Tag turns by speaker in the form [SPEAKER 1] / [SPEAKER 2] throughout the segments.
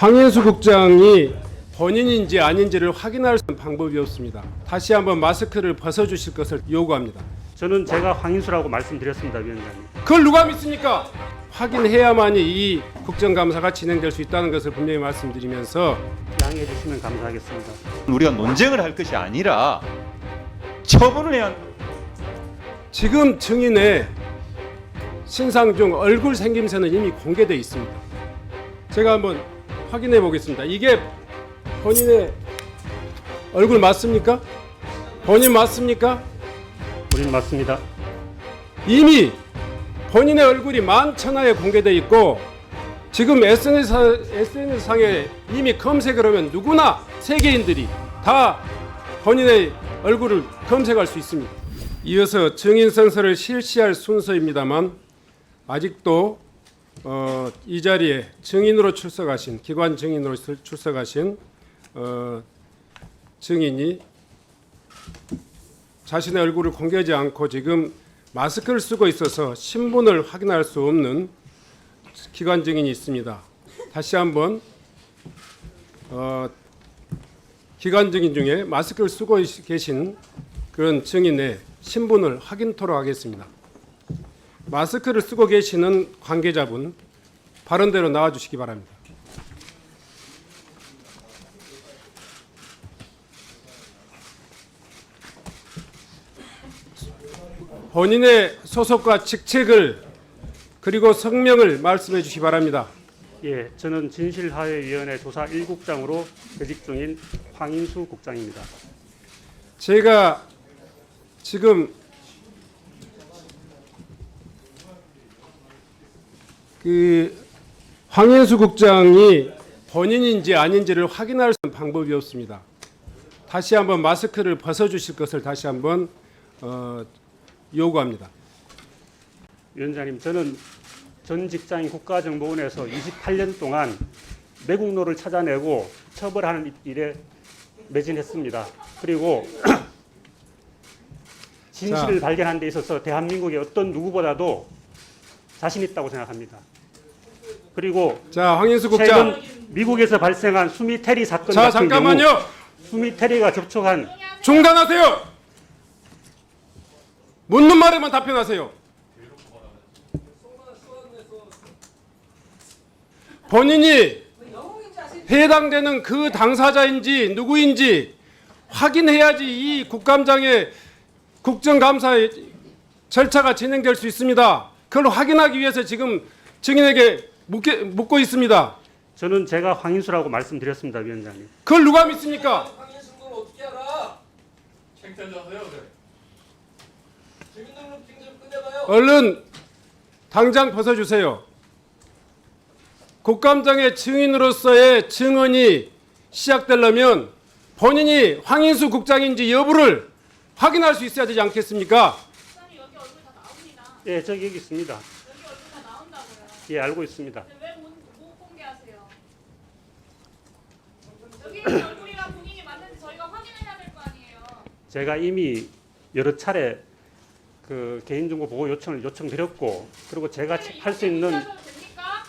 [SPEAKER 1] 황인수 국장이 본인인지 아닌지를 확인할 수 있는 방법이 없습니다. 다시 한번 마스크를 벗어주실 것을 요구합니다.
[SPEAKER 2] 저는 제가 황인수라고 말씀드렸습니다, 위원장님.
[SPEAKER 1] 그걸 누가 믿습니까? 확인해야만이 이 국정감사가 진행될 수 있다는 것을 분명히 말씀드리면서
[SPEAKER 2] 양해해 주시면 감사하겠습니다.
[SPEAKER 3] 우리가 논쟁을 할 것이 아니라 처분을 해야 한다.
[SPEAKER 1] 지금 증인의 신상중 얼굴 생김새는 이미 공개되어 있습니다. 제가 한번 확인해 보겠습니다. 이게 본인의 얼굴 맞습니까? 본인 맞습니까?
[SPEAKER 2] 본인 맞습니다.
[SPEAKER 1] 이미 본인의 얼굴이 만천하에 공개되어 있고 지금 SNS상에 이미 검색을 하면 누구나 세계인들이 다 본인의 얼굴을 검색할 수 있습니다. 이어서 증인 선서를 실시할 순서입니다만 아직도 이 자리에 증인으로 출석하신 기관 증인으로 출석하신 증인이 자신의 얼굴을 공개하지 않고 지금 마스크를 쓰고 있어서 신분을 확인할 수 없는 기관 증인이 있습니다. 다시 한번 기관 증인 중에 마스크를 쓰고 계신 그런 증인의 신분을 확인토록 하겠습니다. 마스크를 쓰고 계시는 관계자분 발언대로 나와주시기 바랍니다. 본인의 소속과 직책을 그리고 성명을 말씀해 주시기 바랍니다.
[SPEAKER 2] 예, 저는 진실화해위원회 조사 1국장으로 재직 중인 황인수 국장입니다.
[SPEAKER 1] 제가 지금 황인수 국장이 본인인지 아닌지를 확인할 수 있는 방법이 없습니다. 다시 한번 마스크를 벗어주실 것을 다시 한번 요구합니다.
[SPEAKER 2] 위원장님, 저는 전 직장인 국가정보원에서 28년 동안 매국노를 찾아내고 처벌하는 일에 매진했습니다. 그리고 진실을 발견하는 데 있어서 대한민국의 어떤 누구보다도 자신 있다고 생각합니다. 그리고
[SPEAKER 1] 자, 황인수 국장.
[SPEAKER 2] 최근 미국에서 발생한 수미 테리 사건
[SPEAKER 1] 자,
[SPEAKER 2] 같은
[SPEAKER 1] 잠깐만요.
[SPEAKER 2] 경우 수미 테리가 접촉한
[SPEAKER 1] 중단하세요. 묻는 말에만 답변하세요. 본인이 해당되는 그 당사자인지 누구인지 확인해야지 이 국감장의 국정감사의 절차가 진행될 수 있습니다. 그걸 확인하기 위해서 지금 증인에게 묻고 있습니다.
[SPEAKER 2] 저는 제가 황인수라고 말씀드렸습니다, 위원장님.
[SPEAKER 1] 그걸 누가 믿습니까?
[SPEAKER 4] 황인수인 걸 어떻게 알아? 책자하세요 그래. 증인 등록 좀 끝내봐요.
[SPEAKER 1] 얼른 당장 벗어주세요. 국감장의 증인으로서의 증언이 시작되려면 본인이 황인수 국장인지 여부를 확인할 수 있어야 되지 않겠습니까?
[SPEAKER 5] 여기 얼굴 다 나옵니다.
[SPEAKER 2] 예, 저기 여기 있습니다.
[SPEAKER 5] 여기 얼굴 다 나온다고요.
[SPEAKER 2] 예, 알고 있습니다.
[SPEAKER 5] 근데 왜 못 공개하세요? 여기 있는 얼굴이랑 본인이 맞는지 저희가 확인을 해야 될 거 아니에요.
[SPEAKER 2] 제가 이미 여러 차례 그 개인정보 보호 요청드렸고, 그리고 제가 할 수 있는
[SPEAKER 5] 하셔도 됩니까?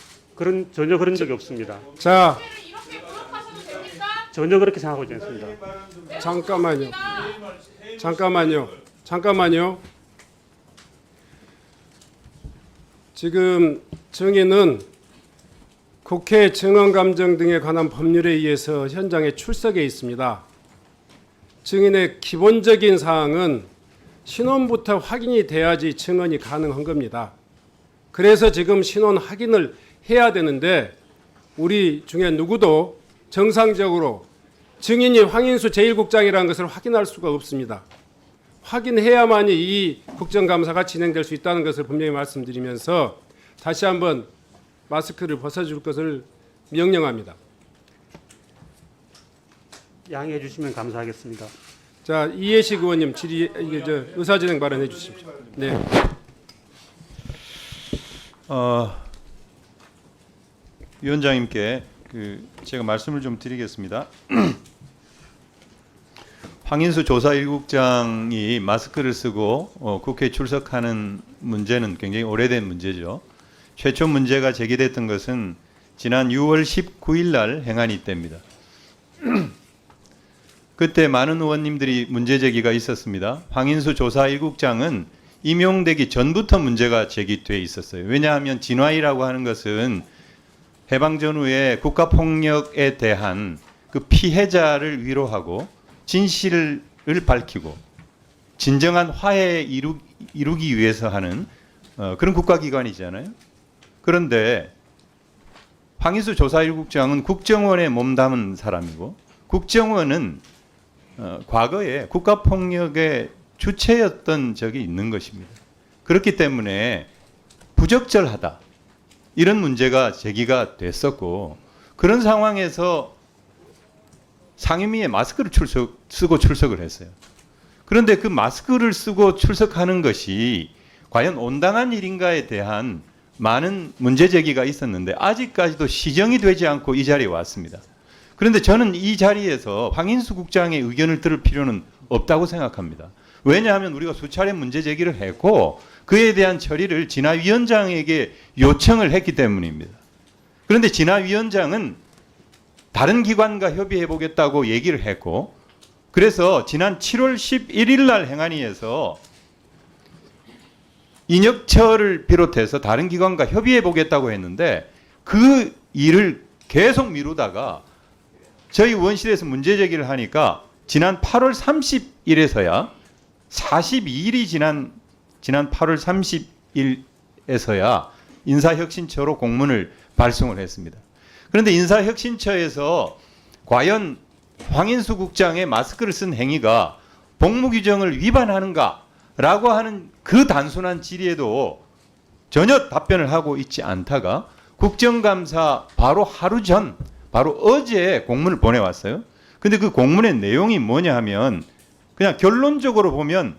[SPEAKER 2] 전혀 그런 적이 없습니다.
[SPEAKER 1] 자,
[SPEAKER 5] 이렇게 부탁하셔도 됩니까?
[SPEAKER 2] 전혀 그렇게 생각하고 있지 않습니다.
[SPEAKER 1] 잠깐만요. 지금 증인은 국회 증언감정 등에 관한 법률에 의해서 현장에 출석해 있습니다. 증인의 기본적인 사항은 신원부터 확인이 돼야지 증언이 가능한 겁니다. 그래서 지금 신원 확인을 해야 되는데 우리 중에 누구도 정상적으로 증인이 황인수 제1국장이라는 것을 확인할 수가 없습니다. 확인해야만이 이 국정감사가 진행될 수 있다는 것을 분명히 말씀드리면서 다시 한번 마스크를 벗어줄 것을 명령합니다.
[SPEAKER 2] 양해해 주시면 감사하겠습니다.
[SPEAKER 1] 자, 이해식 의원님 의사진행 발언해 주십시오. 네.
[SPEAKER 3] 위원장님께 제가 말씀을 좀 드리겠습니다. 황인수 조사 1국장이 마스크를 쓰고 국회에 출석하는 문제는 굉장히 오래된 문제죠. 최초 문제가 제기됐던 것은 지난 6월 19일 날 행안위 때입니다. 그때 많은 의원님들이 문제 제기가 있었습니다. 황인수 조사 1국장은 임용되기 전부터 문제가 제기돼 있었어요. 왜냐하면 진화위라고 하는 것은 해방 전후에 국가폭력에 대한 그 피해자를 위로하고 진실을 밝히고 진정한 화해 이루기 위해서 하는 그런 국가기관이잖아요. 그런데 황인수 조사 1국장은 국정원에 몸담은 사람이고 국정원은 과거에 국가폭력의 주체였던 적이 있는 것입니다. 그렇기 때문에 부적절하다. 이런 문제가 제기가 됐었고 그런 상황에서 상임위에 마스크를 쓰고 출석을 했어요. 그런데 그 마스크를 쓰고 출석하는 것이 과연 온당한 일인가에 대한 많은 문제 제기가 있었는데 아직까지도 시정이 되지 않고 이 자리에 왔습니다. 그런데 저는 이 자리에서 황인수 국장의 의견을 들을 필요는 없다고 생각합니다. 왜냐하면 우리가 수차례 문제 제기를 했고 그에 대한 처리를 진화위원장에게 요청을 했기 때문입니다. 그런데 진화위원장은 다른 기관과 협의해 보겠다고 얘기를 했고 그래서 지난 7월 11일 날 행안위에서 인혁처를 비롯해서 다른 기관과 협의해 보겠다고 했는데 그 일을 계속 미루다가 저희 의원실에서 문제 제기를 하니까 지난 8월 30일에서야 42일이 지난 8월 30일에서야 인사혁신처로 공문을 발송을 했습니다. 그런데 인사혁신처에서 과연 황인수 국장의 마스크를 쓴 행위가 복무규정을 위반하는가라고 하는 그 단순한 질의에도 전혀 답변을 하고 있지 않다가 국정감사 바로 하루 전, 바로 어제 공문을 보내왔어요. 근데 그 공문의 내용이 뭐냐 하면 그냥 결론적으로 보면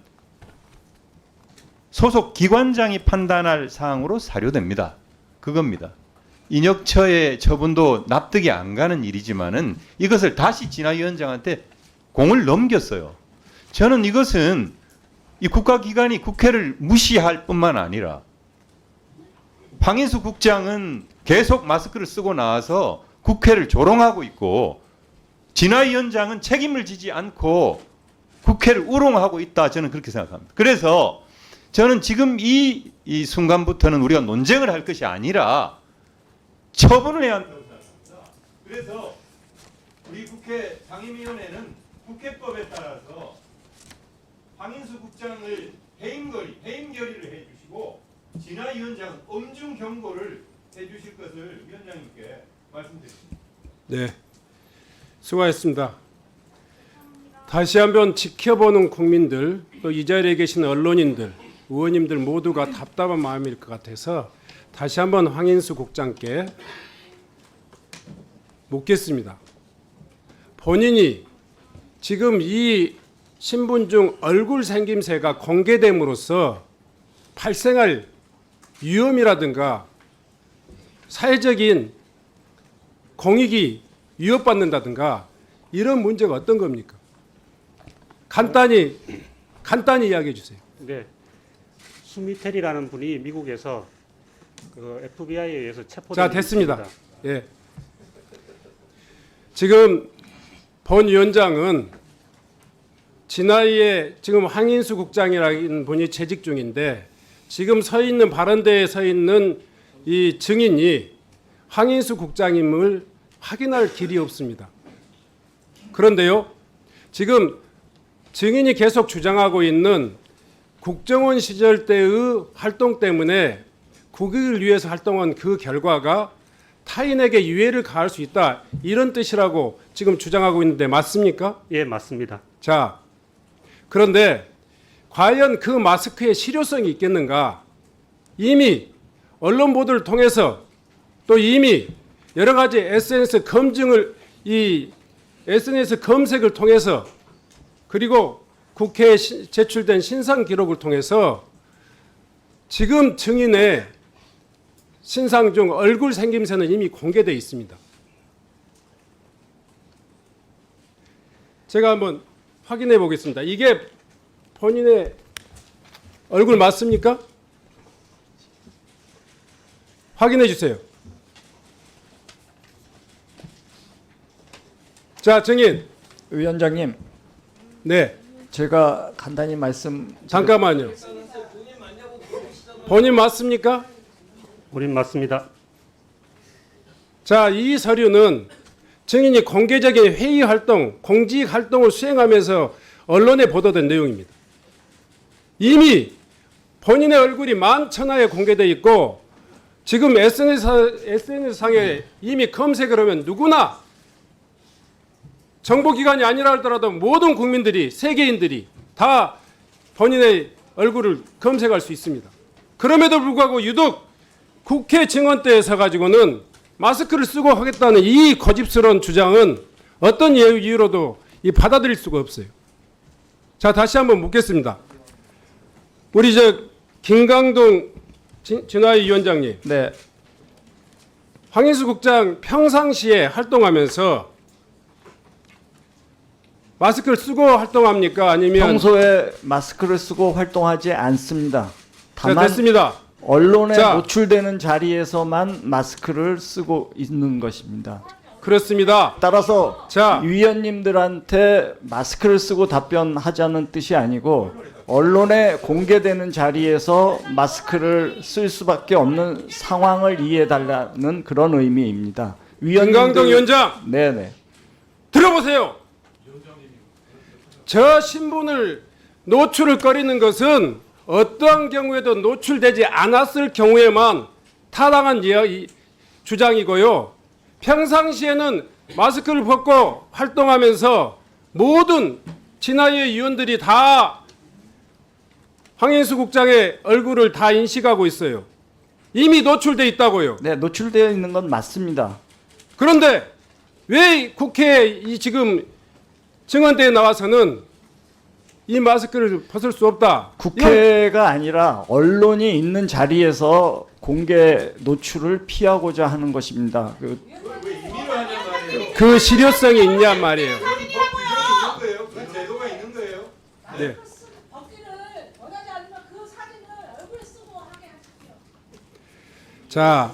[SPEAKER 3] 소속 기관장이 판단할 사항으로 사료됩니다. 그겁니다. 인혁처의 처분도 납득이 안 가는 일이지만은 이것을 다시 진화위원장한테 공을 넘겼어요. 저는 이것은 이 국가기관이 국회를 무시할 뿐만 아니라 황인수 국장은 계속 마스크를 쓰고 나와서 국회를 조롱하고 있고 진화위원장은 책임을 지지 않고 국회를 우롱하고 있다. 저는 그렇게 생각합니다. 그래서 저는 지금 이 순간부터는 우리가 논쟁을 할 것이 아니라 처분을 해야 한다고 생각합니다. 그래서 우리 국회 상임위원회는 국회법에 따라서 황인수 국장을 해임 결의를 해주시고 진화위원장은 엄중 경고를 해주실 것을 위원장님께 말씀드립니다.
[SPEAKER 1] 네, 수고하셨습니다. 다시 한번 지켜보는 국민들, 또 이 자리에 계신 언론인들, 의원님들 모두가 답답한 마음일 것 같아서 다시 한번 황인수 국장께 묻겠습니다. 본인이 지금 이 신분 중 얼굴 생김새가 공개됨으로써 발생할 위험이라든가 사회적인 공익이 위협받는다든가 이런 문제가 어떤 겁니까? 간단히 이야기해 주세요.
[SPEAKER 2] 네. 수미텔이라는 분이 미국에서 그 FBI에 의해서 체포된
[SPEAKER 1] 자, 됐습니다. 예. 지금 본 위원장은 진화위에 지금 황인수 국장이라는 분이 재직 중인데 지금 서 있는 발언대에 서 있는 이 증인이 황인수 국장임을 확인할 길이 없습니다. 그런데요, 지금 증인이 계속 주장하고 있는 국정원 시절 때의 활동 때문에 국익을 위해서 활동한 그 결과가 타인에게 유해를 가할 수 있다, 이런 뜻이라고 지금 주장하고 있는데 맞습니까?
[SPEAKER 2] 예, 맞습니다.
[SPEAKER 1] 자, 그런데 과연 그 마스크의 실효성이 있겠는가? 이미 언론 보도를 통해서 또 이미 여러 가지 SNS SNS 검색을 통해서 그리고 국회에 제출된 신상 기록을 통해서 지금 증인의 신상 중 얼굴 생김새는 이미 공개되어 있습니다. 제가 한번 확인해 보겠습니다. 이게 본인의 얼굴 맞습니까? 확인해 주세요. 자, 증인.
[SPEAKER 6] 위원장님,
[SPEAKER 1] 네.
[SPEAKER 6] 제가 간단히 말씀
[SPEAKER 1] 잠깐만요. 본인 맞습니까?
[SPEAKER 2] 우린 맞습니다.
[SPEAKER 1] 자, 이 서류는 증인이 공개적인 회의 활동, 공직 활동을 수행하면서 언론에 보도된 내용입니다. 이미 본인의 얼굴이 만천하에 공개되어 있고 지금 SNS상에 이미 검색을 하면 누구나 정보기관이 아니라 하더라도 모든 국민들이, 세계인들이 다 본인의 얼굴을 검색할 수 있습니다. 그럼에도 불구하고 유독 국회 증언대에 서가지고는 마스크를 쓰고 하겠다는 이 고집스러운 주장은 어떤 이유로도 받아들일 수가 없어요. 자, 다시 한번 묻겠습니다. 우리 김강동 진화위 위원장님,
[SPEAKER 6] 네,
[SPEAKER 1] 황인수 국장 평상시에 활동하면서 마스크를 쓰고 활동합니까? 아니면
[SPEAKER 6] 평소에 마스크를 쓰고 활동하지 않습니다.
[SPEAKER 1] 자,
[SPEAKER 6] 다만
[SPEAKER 1] 됐습니다.
[SPEAKER 6] 언론에
[SPEAKER 1] 자.
[SPEAKER 6] 노출되는 자리에서만 마스크를 쓰고 있는 것입니다.
[SPEAKER 1] 그렇습니다.
[SPEAKER 6] 따라서
[SPEAKER 1] 자.
[SPEAKER 6] 위원님들한테 마스크를 쓰고 답변하자는 뜻이 아니고 언론에 공개되는 자리에서 마스크를 쓸 수밖에 없는 상황을 이해해달라는 그런 의미입니다.
[SPEAKER 1] 김강동 위원장,
[SPEAKER 6] 네네.
[SPEAKER 1] 들어보세요. 저 신분을 노출을 꺼리는 것은 어떠한 경우에도 노출되지 않았을 경우에만 타당한 주장이고요. 평상시에는 마스크를 벗고 활동하면서 모든 진화의 위원들이 다 황인수 국장의 얼굴을 다 인식하고 있어요. 이미 노출돼 있다고요.
[SPEAKER 6] 네, 노출되어 있는 건 맞습니다.
[SPEAKER 1] 그런데 왜 국회에 이 지금 증언대에 나와서는 이 마스크를 벗을 수 없다.
[SPEAKER 6] 국회가 아니라 언론이 있는 자리에서 공개 노출을 피하고자 하는 것입니다.
[SPEAKER 1] 그 실효성이 있냔 말이에요.
[SPEAKER 3] 그 제도가 있는 거예요.
[SPEAKER 1] 네.
[SPEAKER 5] 벗기를 원하지 않으면 그 사진을 얼굴에 쓰고 하게 하십시오.
[SPEAKER 1] 자,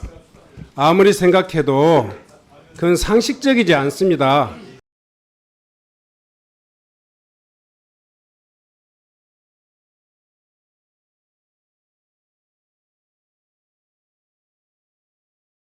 [SPEAKER 1] 아무리 생각해도 그건 상식적이지 않습니다.